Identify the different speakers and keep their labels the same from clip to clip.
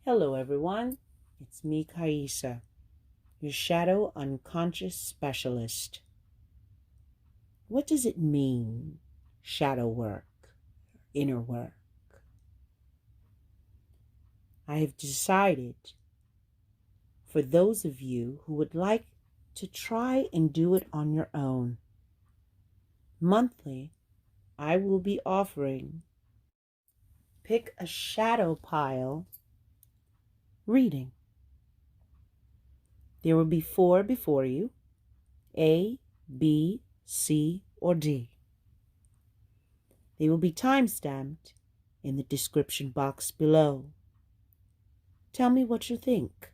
Speaker 1: Hello everyone, it's me Kaisa, your shadow unconscious specialist. What does it mean, shadow work, inner work? I have decided for those of you who would like to try and do it on your own, monthly I will be offering Pick a Shadow Pile reading. There will be 4 before you, A, B, C, or D. They will be time-stamped in the description box below. Tell me what you think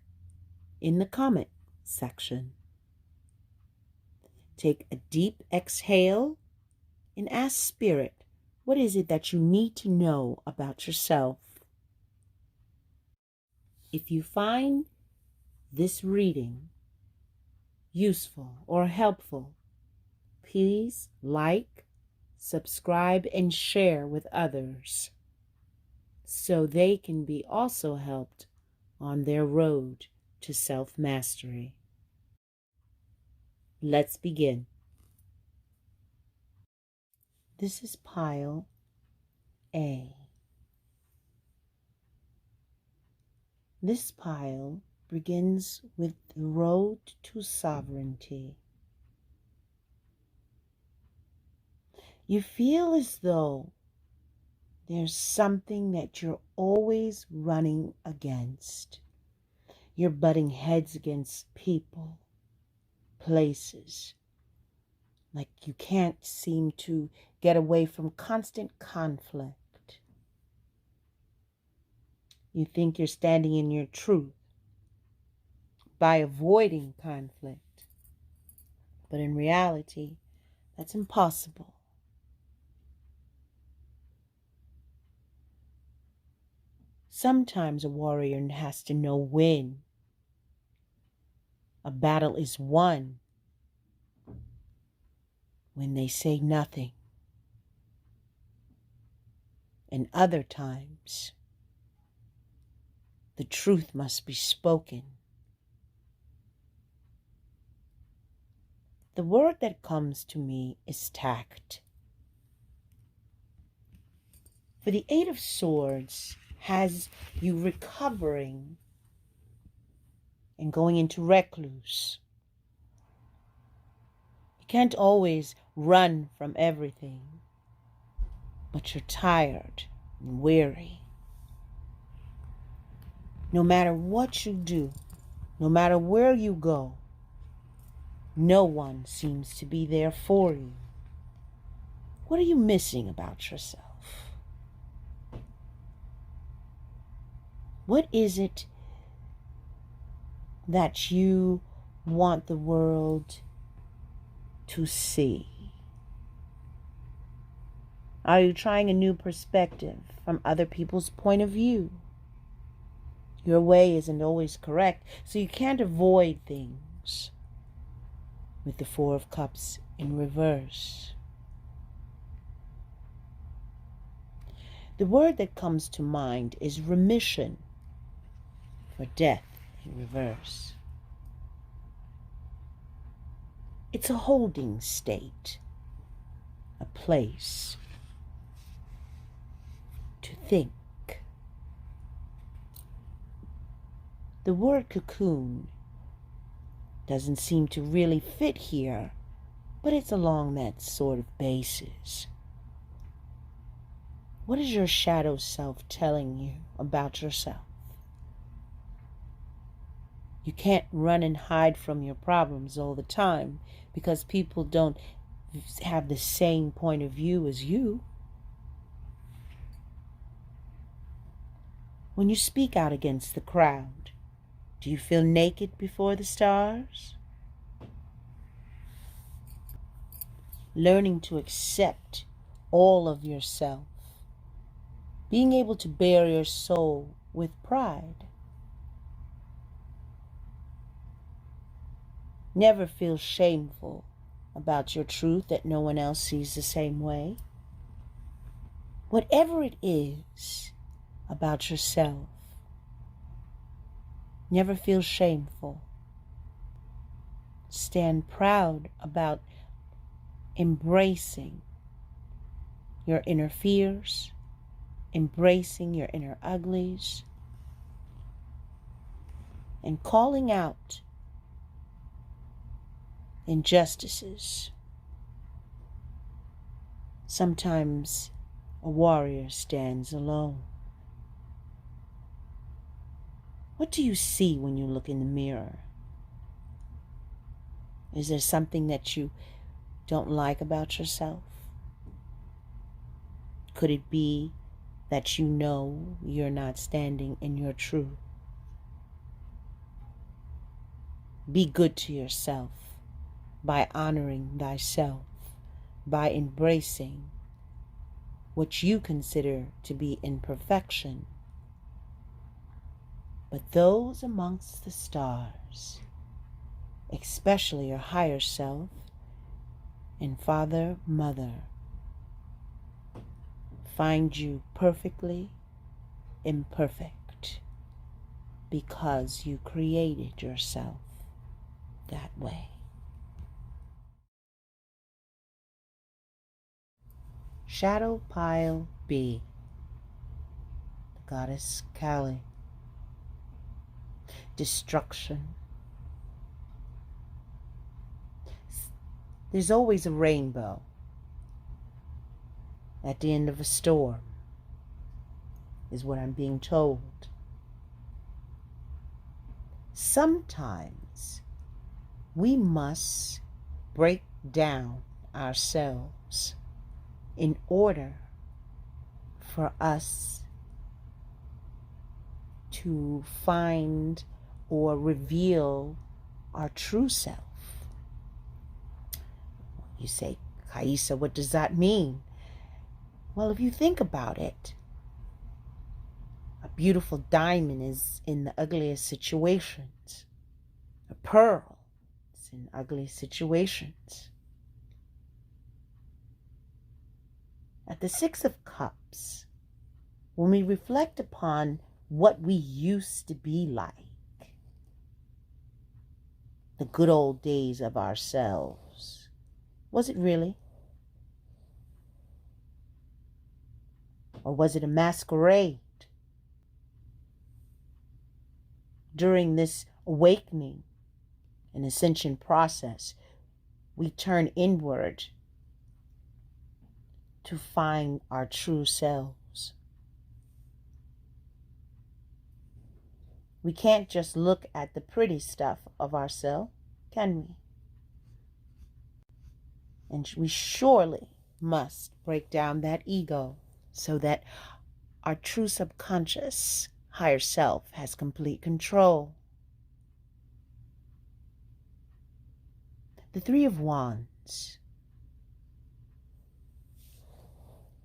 Speaker 1: in the comment section. Take a deep exhale and ask Spirit, what is it that you need to know about yourself? If you find this reading useful or helpful, please like, subscribe, and share with others so they can be also helped on their road to self-mastery. Let's begin. This is pile A. This pile begins with the road to sovereignty. You feel as though there's something that you're always running against. You're butting heads against people, places. Like you can't seem to get away from constant conflict. You think you're standing in your truth by avoiding conflict. But in reality, that's impossible. Sometimes a warrior has to know when a battle is won, when they say nothing. And other times, the truth must be spoken. The word that comes to me is tact. For the 8 of Swords has you recovering and going into recluse. You can't always run from everything, but you're tired and weary. No matter what you do, no matter where you go, no one seems to be there for you. What are you missing about yourself? What is it that you want the world to see? Are you trying a new perspective from other people's point of view? Your way isn't always correct, so you can't avoid things. With the 4 of Cups in reverse. The word that comes to mind is remission, for death in reverse. It's a holding state, a place to think. The word cocoon doesn't seem to really fit here, but it's along that sort of basis. What is your shadow self telling you about yourself? You can't run and hide from your problems all the time because people don't have the same point of view as you. When you speak out against the crowd, do you feel naked before the stars? Learning to accept all of yourself. Being able to bear your soul with pride. Never feel shameful about your truth that no one else sees the same way. Whatever it is about yourself, Never feel shameful. Stand proud about embracing your inner fears, embracing your inner uglies, and calling out injustices. Sometimes a warrior stands alone. What do you see when you look in the mirror? Is there something that you don't like about yourself? Could it be that you know you're not standing in your truth? Be good to yourself by honoring thyself, by embracing what you consider to be imperfection. But those amongst the stars, especially your higher self and Father, Mother, find you perfectly imperfect because you created yourself that way. Shadow Pile B, the goddess Kali. Destruction. There's always a rainbow at the end of a storm, is what I'm being told. Sometimes we must break down ourselves in order for us to find or reveal our true self. You say, Kaisa, what does that mean? Well, if you think about it, a beautiful diamond is in the ugliest situations. A pearl is in ugly situations. At the Six of Cups, when we reflect upon what we used to be like, the good old days of ourselves, was it really? Or was it a masquerade? During this awakening and ascension process, we turn inward to find our true selves. We can't just look at the pretty stuff of ourselves, can we? And we surely must break down that ego so that our true subconscious higher self has complete control. The Three of Wands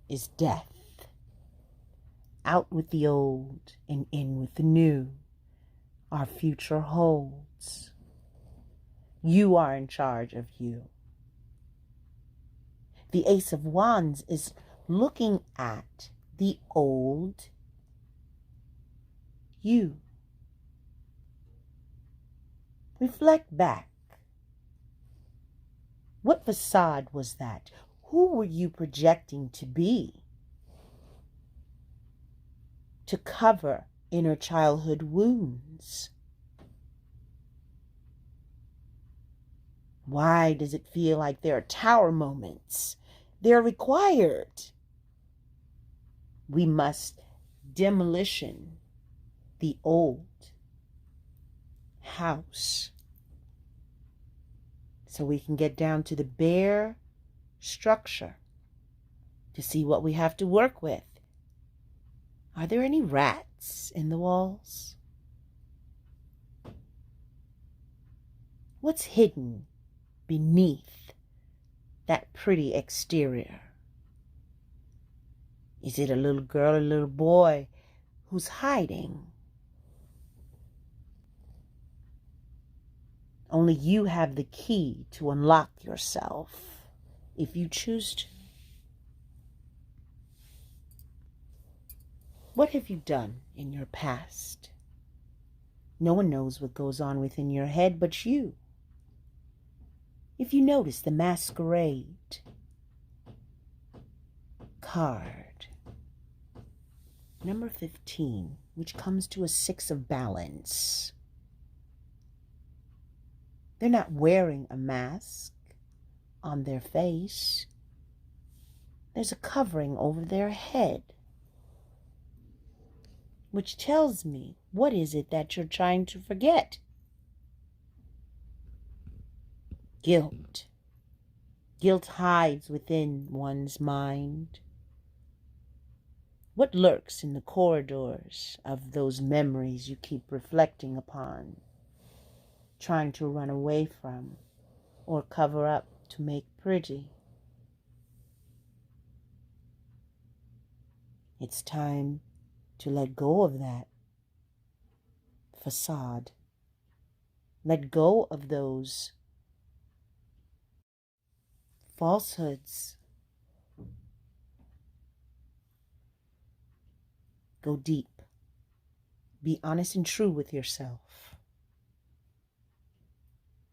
Speaker 1: is death. Out with the old and in with the new. Our future holds. You are in charge of you. The Ace of Wands is looking at the old you. Reflect back. What facade was that? Who were you projecting to be? To cover inner childhood wounds. Why does it feel like there are tower moments? They're required. We must demolition the old house so we can get down to the bare structure to see what we have to work with. Are there any rats in the walls? What's hidden beneath that pretty exterior? Is it a little girl, a little boy who's hiding? Only you have the key to unlock yourself if you choose to. What have you done in your past? No one knows what goes on within your head but you. If you notice the masquerade card, number 15, which comes to a 6 of balance. They're not wearing a mask on their face. There's a covering over their head, which tells me, what is it that you're trying to forget? Guilt. Guilt hides within one's mind. What lurks in the corridors of those memories you keep reflecting upon, trying to run away from or cover up to make pretty? It's time to let go of that facade. Let go of those falsehoods. Go deep. Be honest and true with yourself.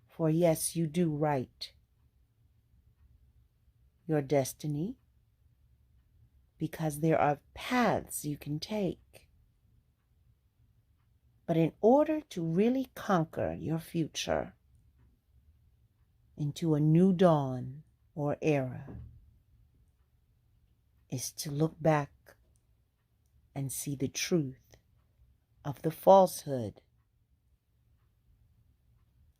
Speaker 1: For yes, you do write your destiny, because there are paths you can take. But in order to really conquer your future into a new dawn or era, is to look back and see the truth of the falsehood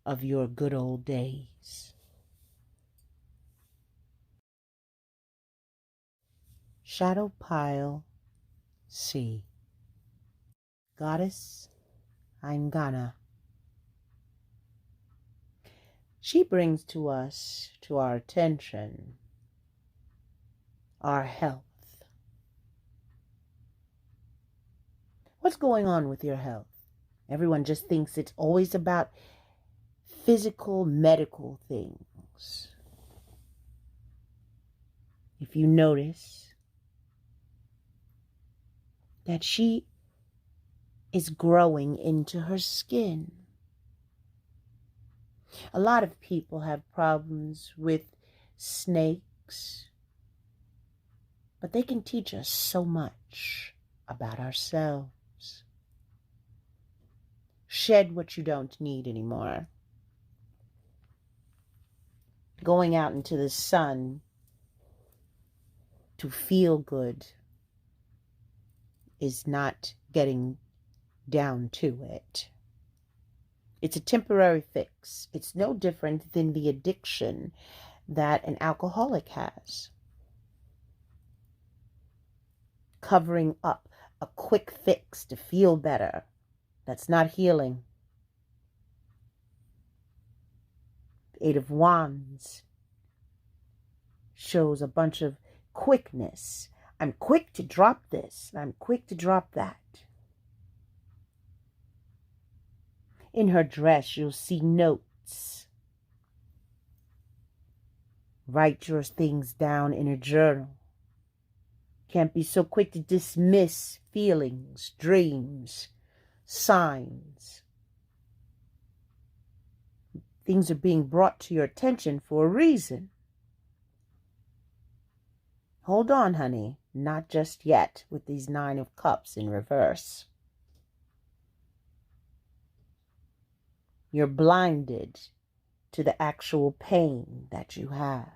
Speaker 1: of your good old days. Shadow Pile C. Goddess Aingana. She brings to us, to our attention, our health. What's going on with your health? Everyone just thinks it's always about physical, medical things. If you notice that she is growing into her skin. A lot of people have problems with snakes, but they can teach us so much about ourselves. Shed what you don't need anymore. Going out into the sun to feel good is not getting down to it. It's a temporary fix. It's no different than the addiction that an alcoholic has. Covering up a quick fix to feel better. That's not healing. The Eight of Wands shows a bunch of quickness. I'm quick to drop this. I'm quick to drop that. In her dress, you'll see notes. Write your things down in a journal. Can't be so quick to dismiss feelings, dreams, signs. Things are being brought to your attention for a reason. Hold on, honey. Not just yet with these 9 of Cups in reverse. You're blinded to the actual pain that you have.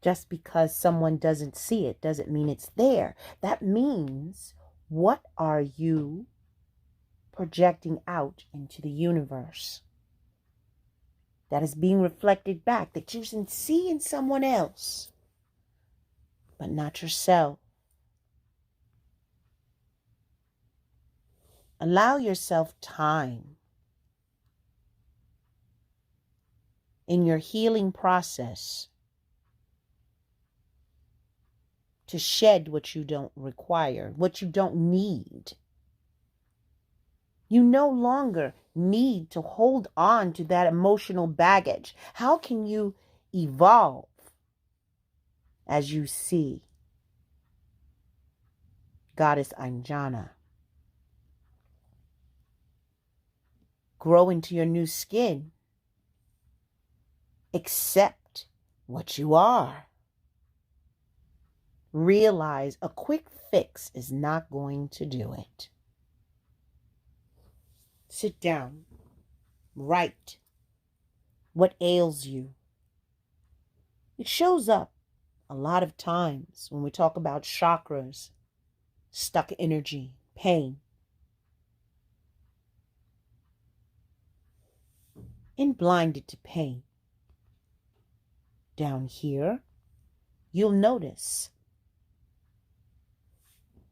Speaker 1: Just because someone doesn't see it doesn't mean it's there. That means, what are you projecting out into the universe that is being reflected back, that you can see in someone else, but not yourself? Allow yourself time in your healing process to shed what you don't require, what you don't need. You no longer need to hold on to that emotional baggage. How can you evolve as you see goddess Anjana. Grow into your new skin. Accept what you are. Realize a quick fix is not going to do it. Sit down. Write what ails you. It shows up a lot of times when we talk about chakras, stuck energy, pain. And blinded to pain. Down here, you'll notice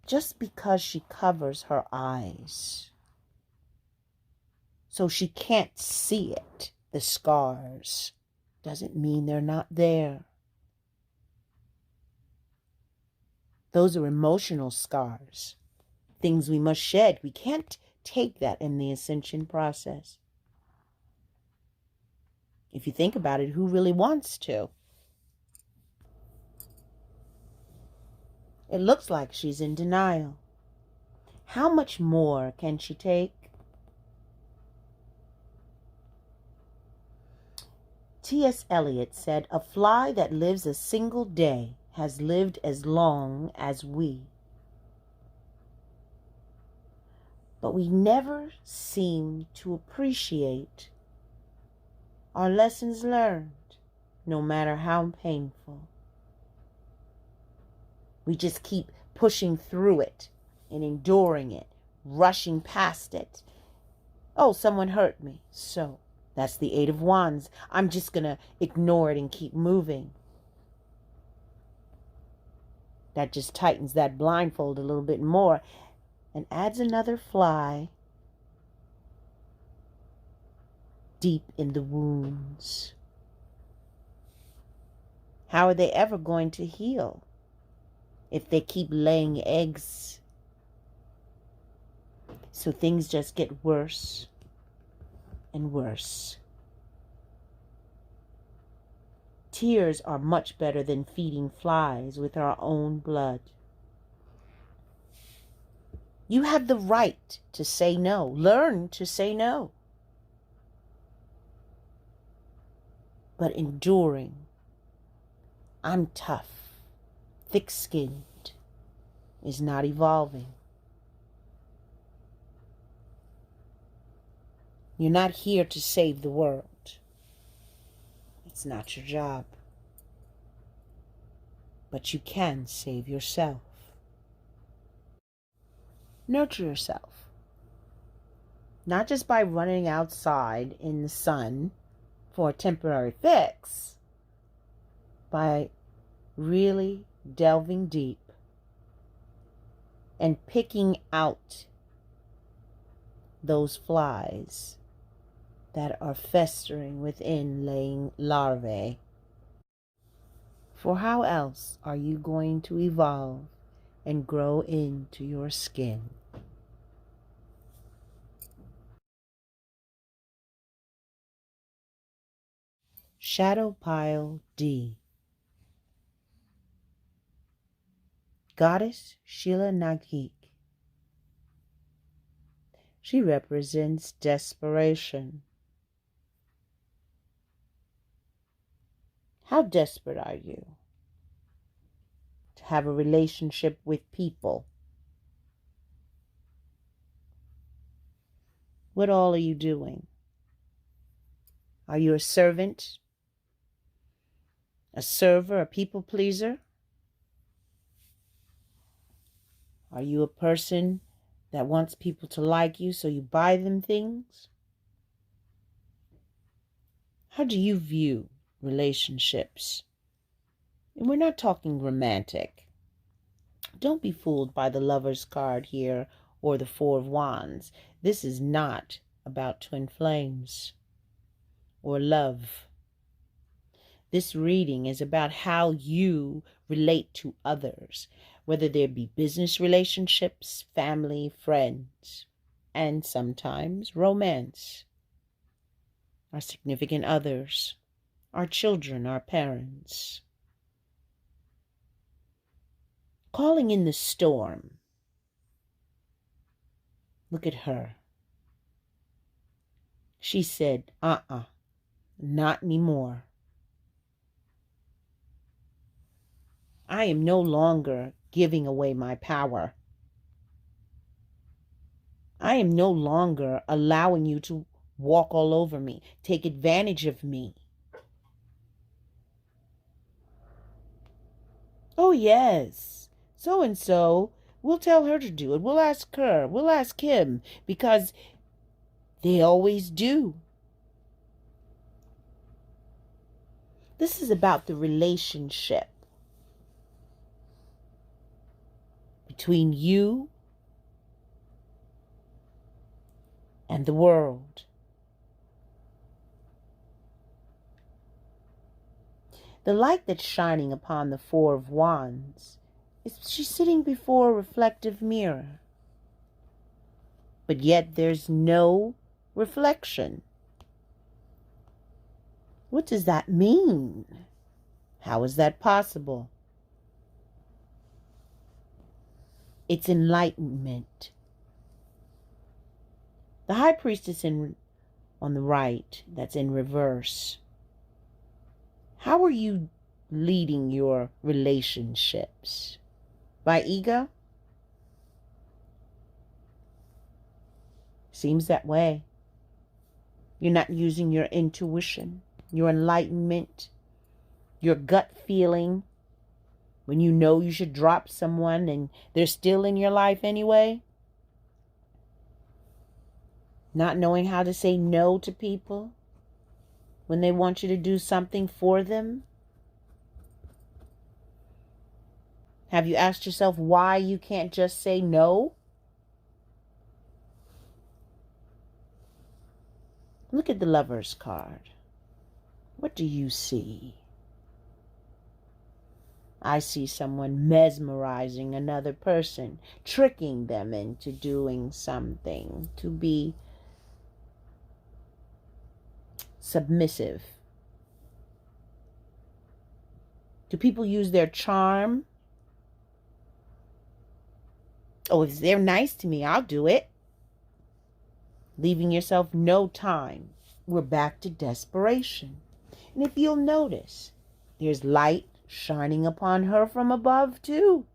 Speaker 1: just because she covers her eyes so she can't see it, the scars, doesn't mean they're not there. Those are emotional scars, things we must shed. We can't take that in the ascension process. If you think about it, who really wants to? It looks like she's in denial. How much more can she take? T.S. Eliot said, "A fly that lives a single day has lived as long as we." But we never seem to appreciate our lessons learned, no matter how painful. We just keep pushing through it and enduring it, rushing past it. Oh, someone hurt me. So that's the Eight of Wands. I'm just going to ignore it and keep moving. That just tightens that blindfold a little bit more and adds another fly deep in the wounds. How are they ever going to heal if they keep laying eggs? So things just get worse and worse. Tears are much better than feeding flies with our own blood. You have the right to say no. Learn to say no. But enduring, I'm tough, thick-skinned, is not evolving. You're not here to save the world. It's not your job. But you can save yourself. Nurture yourself. Not just by running outside in the sun for a temporary fix, by really delving deep and picking out those flies that are festering within, laying larvae. For how else are you going to evolve and grow into your skin? Shadow Pile D. Goddess Sheila Nagik. She represents desperation. How desperate are you to have a relationship with people? What all are you doing? Are you a servant, a server, a people pleaser? Are you a person that wants people to like you, so you buy them things? How do you view relationships? And we're not talking romantic. Don't be fooled by the Lover's card here or the Four of Wands. This is not about twin flames or love. This reading is about how you relate to others, whether there be business relationships, family, friends, and sometimes romance. Our significant others, our children, our parents. Calling in the storm Look at her. She said, not anymore. I am no longer giving away my power. I am no longer allowing you to walk all over me, take advantage of me. Oh, yes, so and so. We'll tell her to do it. We'll ask her. We'll ask him, because they always do. This is about the relationship between you and the world. The light that's shining upon the Four of Wands is she's sitting before a reflective mirror. But yet there's no reflection. What does that mean? How is that possible? It's enlightenment. The High Priestess on the right, that's in reverse. How are you leading your relationships? By ego? Seems that way. You're not using your intuition, your enlightenment, your gut feeling when you know you should drop someone and they're still in your life anyway. Not knowing how to say no to people when they want you to do something for them. Have you asked yourself why you can't just say no? Look at the Lover's card. What do you see? I see someone mesmerizing another person, tricking them into doing something, to be submissive. Do people use their charm? Oh, if they're nice to me, I'll do it. Leaving yourself no time. We're back to desperation. And if you'll notice, there's light shining upon her from above too.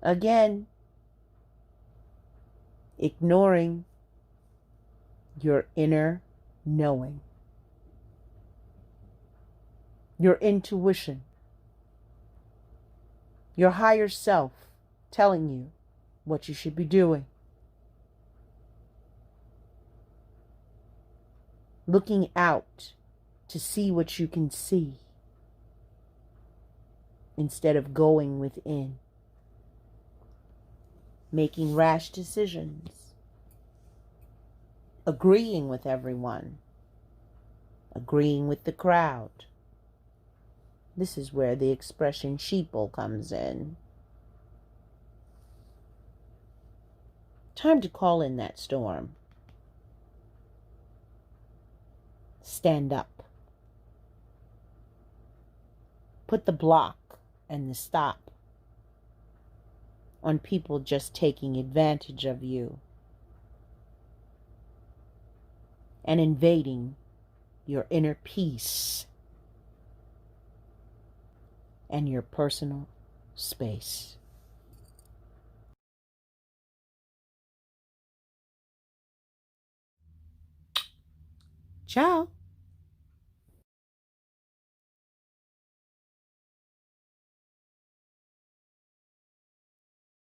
Speaker 1: Again, ignoring your inner knowing, your intuition, your higher self telling you what you should be doing. Looking out to see what you can see instead of going within. Making rash decisions. Agreeing with everyone. Agreeing with the crowd. This is where the expression sheeple comes in. Time to call in that storm. Stand up. Put the block and the stop on people just taking advantage of you and invading your inner peace and your personal space. Ciao.